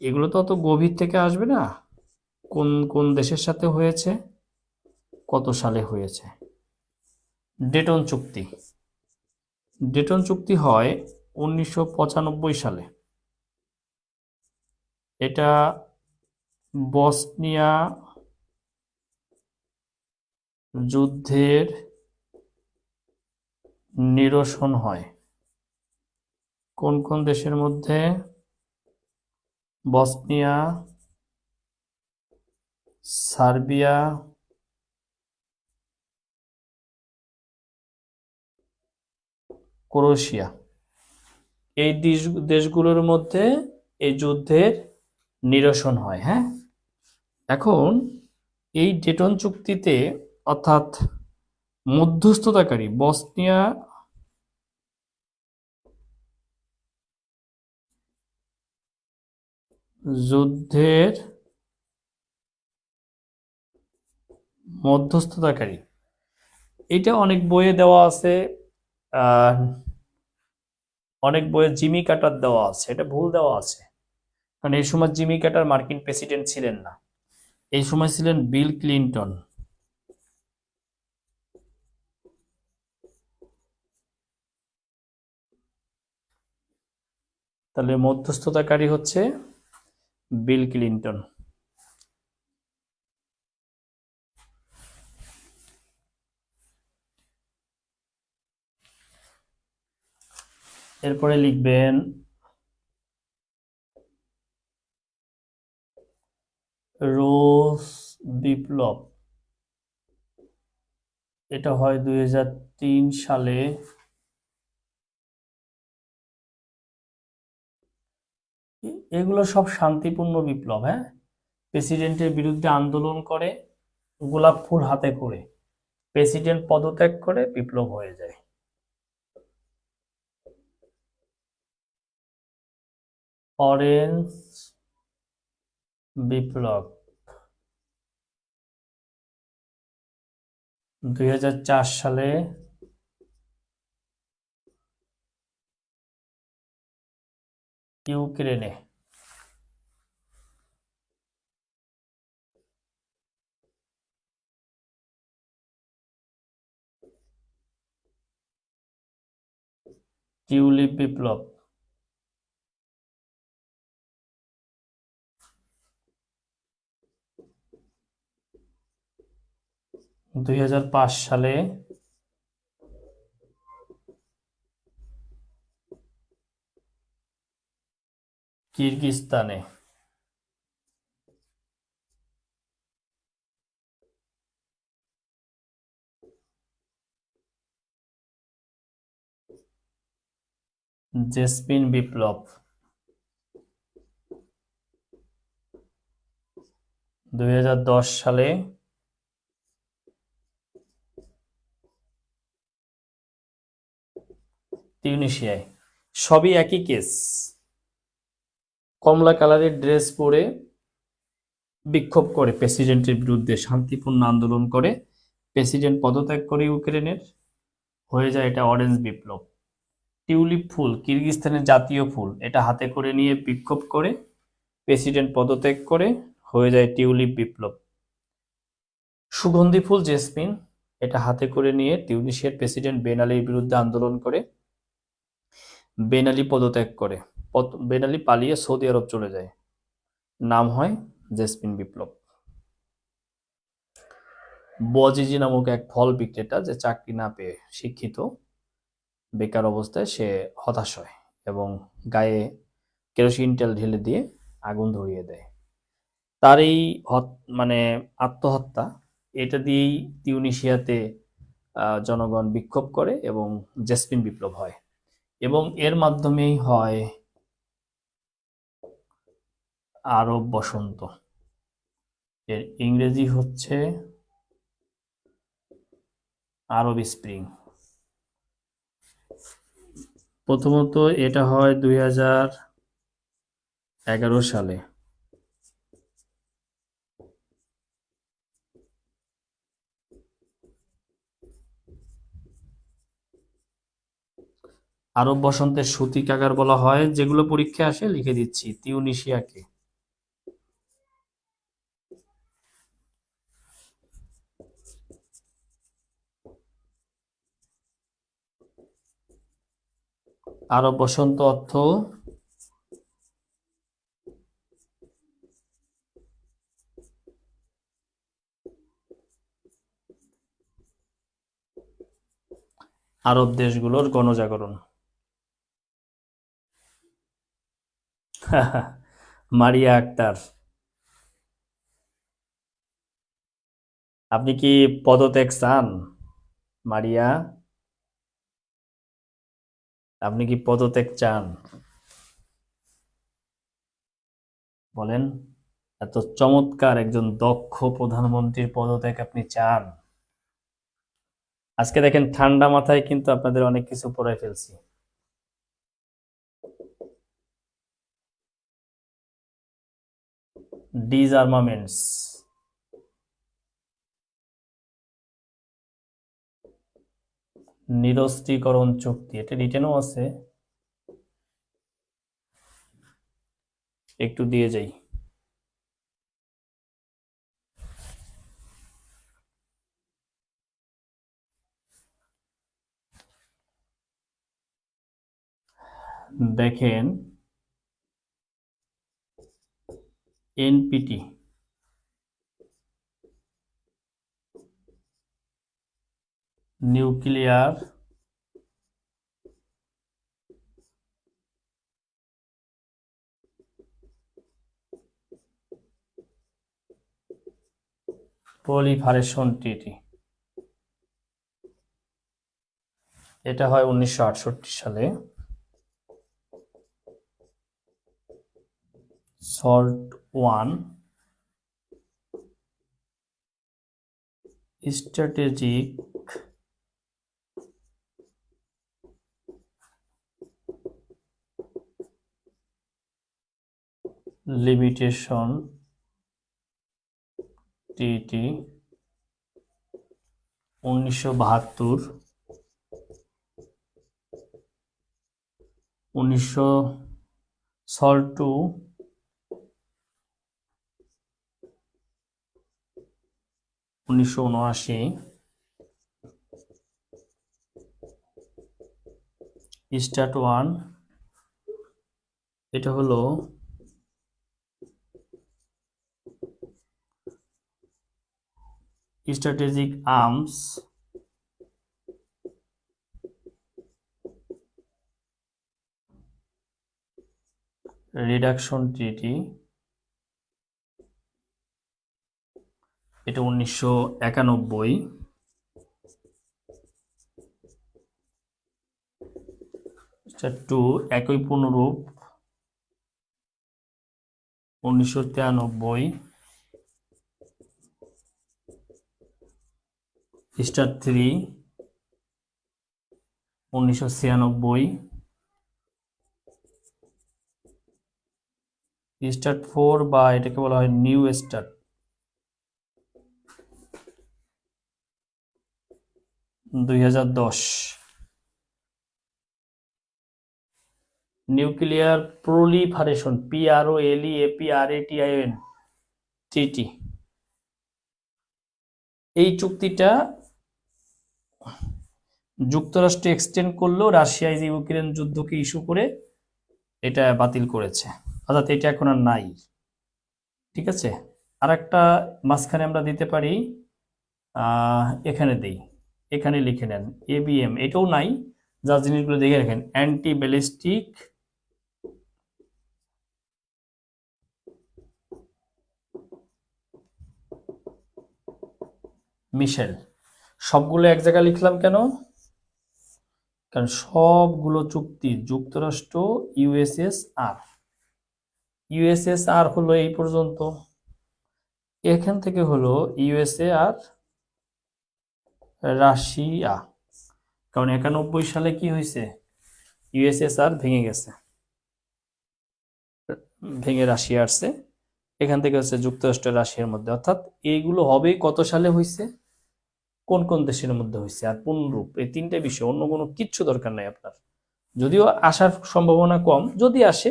এগুলো তো অত গভীর থেকে আসবে না। কোন কোন দেশের সাথে হয়েছে, কত সালে হয়েছে? ডেটন চুক্তি। ডেটন চুক্তি হয় 1995 সালে। এটা বসনিয়া যুদ্ধের নিরসন হয়। কোন কোন দেশের মধ্যে? বসনিয়া, সার্বিয়া, ক্রোয়েশিয়া, এই দেশগুলোর মধ্যে এই যুদ্ধের নিরসন হয়। হ্যাঁ, এখন এই ডেটন চুক্তিতে অর্থাৎ মধ্যস্থতাকারী বসনিয়া যুদ্ধের মধ্যস্থতাকারী, এটা অনেক বইয়ে দেওয়া আছে, অনেক বইয়ে জিমি কার্টার দেওয়া আছে। এটা ভুল দেওয়া আছে, কারণ এই সময় জিমি কার্টার মার্কিন প্রেসিডেন্ট ছিলেন না, এই সময় ছিলেন বিল ক্লিনটন। তাহলে মধ্যস্থতাকারী হচ্ছে বিল ক্লিনটন। এরপরে লিখবেন রুশ বিপ্লব। এটা হয় 2003 সালে। এগুলো সব শান্তিপূর্ণ বিপ্লব। হ্যাঁ, প্রেসিডেন্টের বিরুদ্ধে আন্দোলন করে, গোলাপ ফুল হাতে করে, প্রেসিডেন্ট পদত্যাগ করে বিপ্লব হয়ে যায়। অরেঞ্জ বিপ্লব 2004 সালে ইউক্রেনে। টিউলিপ বিপ্লব 2005 সালে কিরগিজস্তানে। জেসমিন বিপ্লব 2010 সালে তিউনিসিয়ায়। সবই একই কেস, কমলা কালারের ড্রেস পরে বিক্ষোভ করে প্রেসিডেন্টের বিরুদ্ধে শান্তিপূর্ণ আন্দোলন করে, প্রেসিডেন্ট পদত্যাগ করে ইউক্রেনের, হয়ে যায় এটা অরেঞ্জ বিপ্লব। টিউলিপ ফুল কিরগিজস্তানের জাতীয় ফুল, এটা হাতে করে নিয়ে বিক্ষোভ করে প্রেসিডেন্ট পদত্যাগ করে, হয়ে যায় টিউলিপ বিপ্লব। সুগন্ধি ফুল জেসমিন, এটা হাতে করে নিয়ে তিউনিসিয়ার প্রেসিডেন্ট বেন আলীর বিরুদ্ধে আন্দোলন করে, বেন আলী পদত্যাগ করে, বেন আলী পালিয়ে সৌদি আরব চলে যায়, নাম হয় জেসমিন বিপ্লব। বজিজি নামক এক ফল বিক্রেতা, যে চাকরি না পেয়ে শিক্ষিত বেকার অবস্থায় সে হতাশ হয় এবং গায়ে কেরোসিন তেল ঢেলে দিয়ে আগুন ধরিয়ে দেয়। তার এই মানে আত্মহত্যা, এটা দিয়েই তিউনিসিয়াতে জনগণ বিক্ষোভ করে এবং জেসমিন বিপ্লব হয়, এবং এর মাধ্যমেই হয় আরব বসন্ত। এর ইংরেজি হচ্ছে আরব স্প্রিং। প্রথমত এটা হয় 2011 সালে। আরব বসন্তের সূতিকাগার বলা হয়, যেগুলো পরীক্ষায় আসে লিখে দিচ্ছি, তিউনিসিয়াকে। আরব বসন্ত অর্থ আরব দেশগুলোর গণজাগরণ। মারিয়া আক্তার, আপনি কি পদত্যাগ চান? মারিয়া, আপনি কি পদত্যাগ চান? বলেন, এত চমৎকার একজন দক্ষ প্রধানমন্ত্রীর পদত্যাগ আপনি চান? আজকে দেখেন ঠান্ডা মাথায় কিন্তু আপনাদের অনেক কিছু পড়াই ফেলছি। ডিসআর্মামেন্টস, নিরস্ত্রীকরণ চুক্তি, এটা রিটেনও আছে, একটু দিয়ে যাই। দেখেন, এনপিটি, নিউক্লিয়ার প্রলিফারেশন ট্রিটি, এটা হয় 1968 সালে। সল্ট ওয়ান, স্ট্র্যাটেজিক লিমিটেশন ট্রিটি 1972, 1900 সল্ট টু 1979, স্টার্ট ওয়ান, এটা হলো স্ট্র্যাটেজিক আর্মস রিডাকশন ট্রিটি, এটা 1991। স্টার্ট টু, একই পুনরূপ, 1993। Star three, 1996। স্টার্ট ফোর, বা এটাকে বলা হয় new start, 2010। Nuclear proliferation, PROLEAPRATION ট্রিটি, এই চুক্তিটা যুক্তরাষ্ট্র এক্সটেন্ড করলেও রাশিয়া যে ইউক্রেন যুদ্ধকে ইস্যু করে এটা বাতিল করেছে, অর্থাৎ এটা এখন আর নাই। ঠিক আছে। আর একটা মাঝখানে আমরা দিতে পারি, এখানে দেই, এখানে লিখে নেন এবিএম, এটাও নাই, যা জিনিসগুলো দেখে রাখেন, অ্যান্টি ব্যালিস্টিক মিসাইল। সবগুলো এক জায়গায় লিখলাম কেন? কারণ সবগুলো চুক্তি যুক্তরাষ্ট্র ইউএসএসআর, ইউএসএসআর হলো এই পর্যন্ত, এখান থেকে হলো ইউএসএ আর রাশিয়া। কারণ 91 সালে কি হয়েছে, ইউএসএসআর ভেঙে গেছে, ভেঙে রাশিয়া আসছে, এখান থেকে হচ্ছে যুক্তরাষ্ট্র রাশিয়ার মধ্যে। অর্থাৎ এইগুলো হবে কত সালে হয়েছে, কোন কোন দেশের মধ্যে হয়েছে, আর পুনরূপ, এই তিনটে বিষয়, অন্য কোনো কিচ্ছু দরকার নাই আপনার। যদিও আসার সম্ভাবনা কম, যদি আসে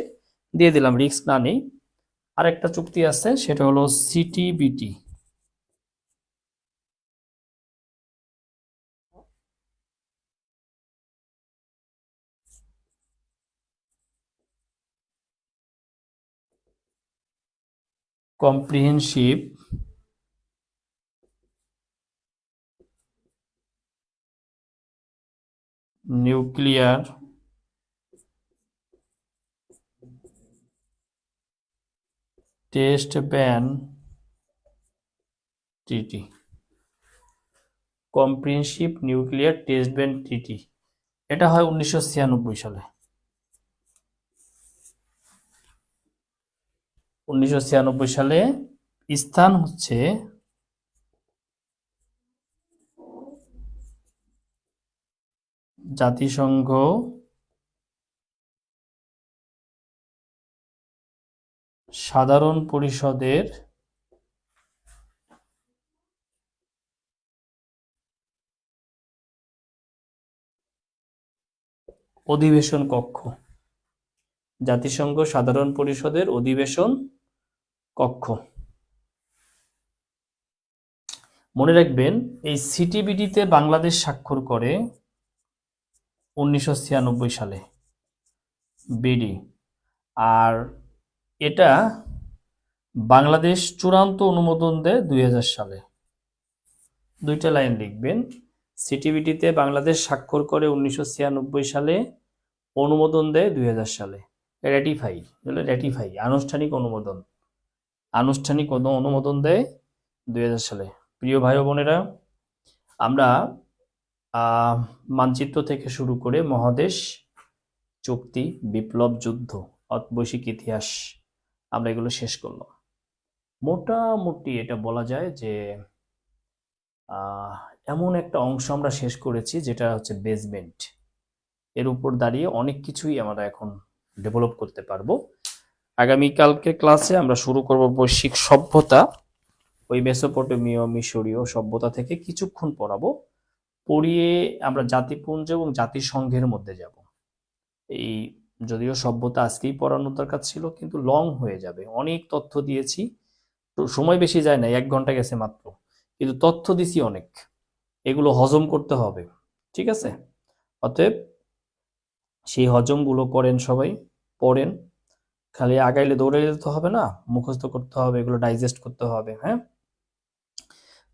দিয়ে দিলাম, রিস্ক না নেই। আরেকটা চুক্তি আছে, সেটা হলো CTBT, comprehensive nuclear test ban treaty, comprehensive nuclear test ban treaty, এটা হয় 1996 সালে। 1996 সালে, স্থান হচ্ছে জাতিসংঘ সাধারণ পরিষদের অধিবেশন কক্ষ, জাতিসংঘ সাধারণ পরিষদের অধিবেশন কক্ষ। মনে রাখবেন, এই সিটিবিটিতে বাংলাদেশ স্বাক্ষর করে 1996 সালে, বিডি, আর এটা বাংলাদেশ চূড়ান্ত অনুমোদন দেয় 2000 সালে। দুইটা লাইন লিখবেন, সিটিবিটিতে বাংলাদেশ স্বাক্ষর করে 1996 সালে, অনুমোদন দেয় 2000 সালে। রেটিফাই, রেটিফাই আনুষ্ঠানিক অনুমোদন, আনুষ্ঠানিক অনুমোদন দেয় 2000 সালে। প্রিয় ভাই ও বোনেরা, আমরা মানচিত্র থেকে শুরু করে মহাদেশ, চুক্তি, বিপ্লব, যুদ্ধ, বৈশ্বিক ইতিহাস, আমরা এগুলো শেষ করলাম। মোটামুটি এটা বলা যায় যে এমন একটা অংশ আমরা শেষ করেছি যেটা হচ্ছে বেসমেন্ট, এর উপর দাঁড়িয়ে অনেক কিছুই আমরা এখন ডেভেলপ করতে পারবো। আগামীকালকে ক্লাসে আমরা শুরু করব বৈশ্বিক সভ্যতা, ওই মেসোপটেমীয় মিশরীয় সভ্যতা থেকে কিছুক্ষণ পড়াবো, পড়িয়ে আমরা জাতিপুঞ্জ এবং জাতিসংঘের মধ্যে যাব। এই যদিও সভ্যতা আজকেই পড়ানোর দরকার ছিল, কিন্তু লং হয়ে যাবে, অনেক তথ্য দিয়েছি, তো সময় বেশি যায় না, 1 ঘন্টা গেছে মাত্র, কিন্তু তথ্য দিছি অনেক, এগুলো হজম করতে হবে, ঠিক আছে? অতএব সেই হজমগুলো করেন, সবাই পড়েন, খালি আগাইলে দৌড়াইলে তো হবে না, মুখস্থ করতে হবে, এগুলো ডাইজেস্ট করতে হবে। হ্যাঁ,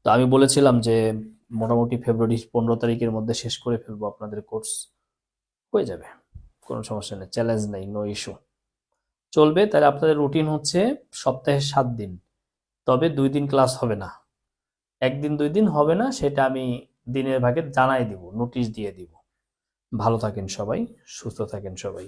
তো আমি বলেছিলাম যে মোটামুটি ফেব্রুয়ারি 15 তারিখের মধ্যে শেষ করে ফেলবো, আপনাদের কোর্স হয়ে যাবে, কোনো সমস্যা নেই, চ্যালেঞ্জ নেই, নো ইস্যু, চলবে। তাহলে আপনাদের রুটিন হচ্ছে সপ্তাহে 7 দিন, তবে 2 দিন ক্লাস হবে না, 1 দিন 2 দিন হবে না, সেটা আমি দিনের ভাগে জানাই দিব, নোটিশ দিয়ে দিব। ভালো থাকেন সবাই, সুস্থ থাকেন সবাই।